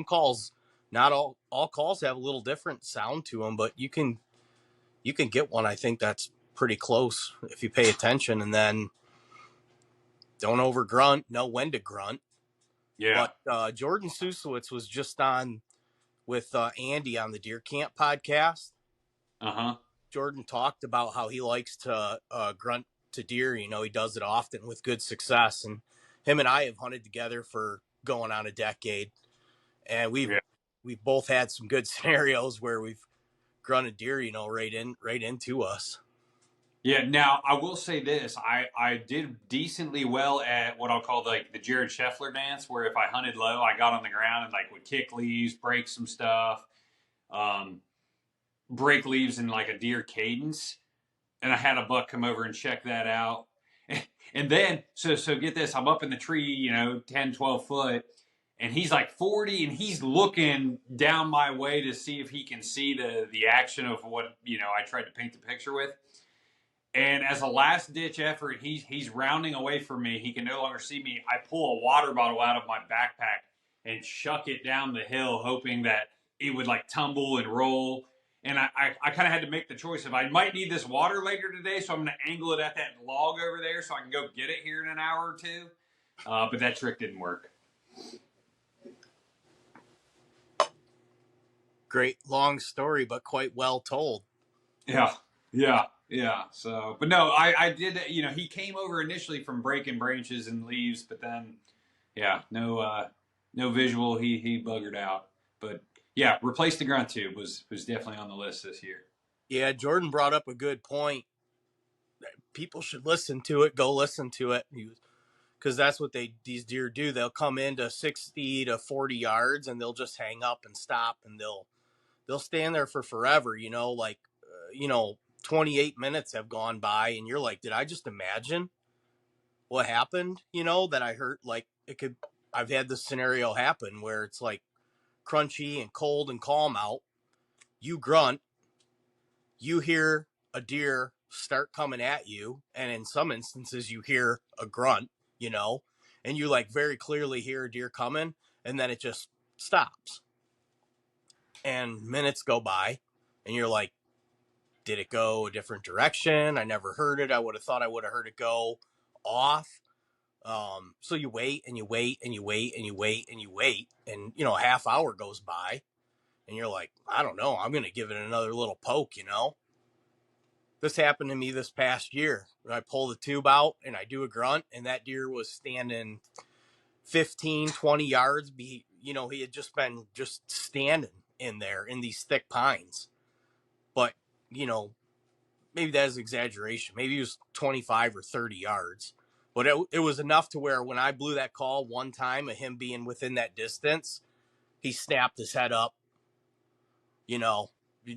calls, not all calls have a little different sound to them, but you can get one, I think, that's pretty close if you pay attention, and then don't over grunt, know when to grunt. Yeah. But Jordan Susowitz was just on with Andy on the Deer Camp podcast. Jordan talked about how he likes to grunt to deer. You know, he does it often with good success. And him and I have hunted together for going on a decade. And we've both had some good scenarios where we've grunted deer, you know, right into us. Yeah. Now, I will say this. I did decently well at what I'll call like the Jared Scheffler dance, where if I hunted low, I got on the ground and like would kick leaves, break some stuff, break leaves in like a deer cadence. And I had a buck come over and check that out. And then, so get this, I'm up in the tree, you know, 10, 12 foot, and he's like 40, and he's looking down my way to see if he can see the action of what, you know, I tried to paint the picture with. And as a last-ditch effort, he's rounding away from me. He can no longer see me. I pull a water bottle out of my backpack and chuck it down the hill, hoping that it would, like, tumble and roll. And I kind of had to make the choice of I might need this water later today, so I'm going to angle it at that log over there so I can go get it here in an hour or two. But that trick didn't work. Great long story, but quite well told. Yeah. So, but no, I did, you know, he came over initially from breaking branches and leaves, but then, yeah, no visual. He buggered out. But yeah, replace the grunt tube was definitely on the list this year. Yeah, Jordan brought up a good point. People should listen to it. Go listen to it, because that's what these deer do. They'll come into 60 to 40 yards and they'll just hang up and stop, and they'll stand there for forever. You know, like 28 minutes have gone by, and you're like, did I just imagine what happened? You know, that I heard, like, I've had this scenario happen where it's like crunchy and cold and calm out. You grunt, you hear a deer start coming at you, and in some instances you hear a grunt, you know, and you like very clearly hear a deer coming, and then it just stops. And minutes go by, and you're like, did it go a different direction? I never heard it. I would have thought I would have heard it go off. So you wait and you wait and you wait and you wait and you wait, and you know, a half hour goes by, and you're like, I don't know, I'm going to give it another little poke, you know. This happened to me this past year. I pull the tube out and I do a grunt, and that deer was standing 15, 20 yards. You know, he had just been standing in there in these thick pines. But, you know, maybe that is exaggeration. Maybe he was 25 or 30 yards. But it was enough to where when I blew that call one time of him being within that distance, he snapped his head up, you know, he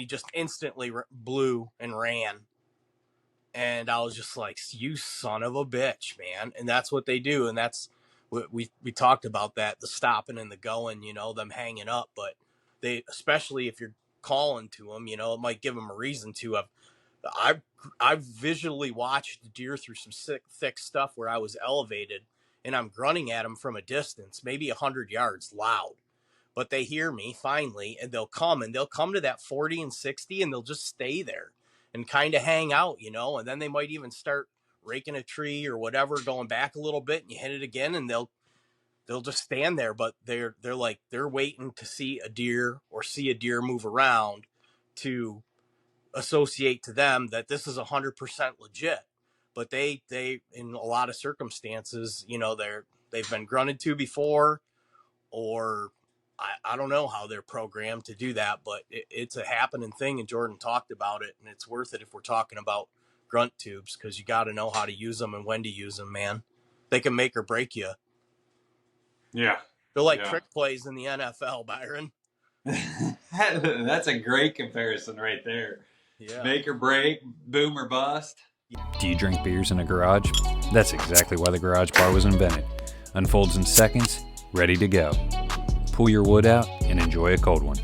just instantly blew and ran. And I was just like, you son of a bitch, man. And that's what they do. And that's what we talked about, that, the stopping and the going, you know, them hanging up. But they, especially if you're calling to them, you know, it might give them a reason to. I've visually watched deer through some thick stuff where I was elevated and I'm grunting at them from a distance, maybe 100 yards loud. But they hear me finally, and they'll come to that 40 and 60, and they'll just stay there and kind of hang out, you know, and then they might even start raking a tree or whatever, going back a little bit, and you hit it again, and they'll just stand there. But they're waiting to see a deer or see a deer move around to associate to them that this is 100% legit. But they in a lot of circumstances, you know, they've been grunted to before, or I don't know how they're programmed to do that, but it's a happening thing, and Jordan talked about it, and it's worth it if we're talking about grunt tubes, because you got to know how to use them and when to use them, man. They can make or break you. Yeah. They're like trick plays in the NFL, Byron. That's a great comparison right there. Yeah. Make or break, boom or bust. Do you drink beers in a garage? That's exactly why the garage bar was invented. Unfolds in seconds, ready to go. Pull your wood out and enjoy a cold one.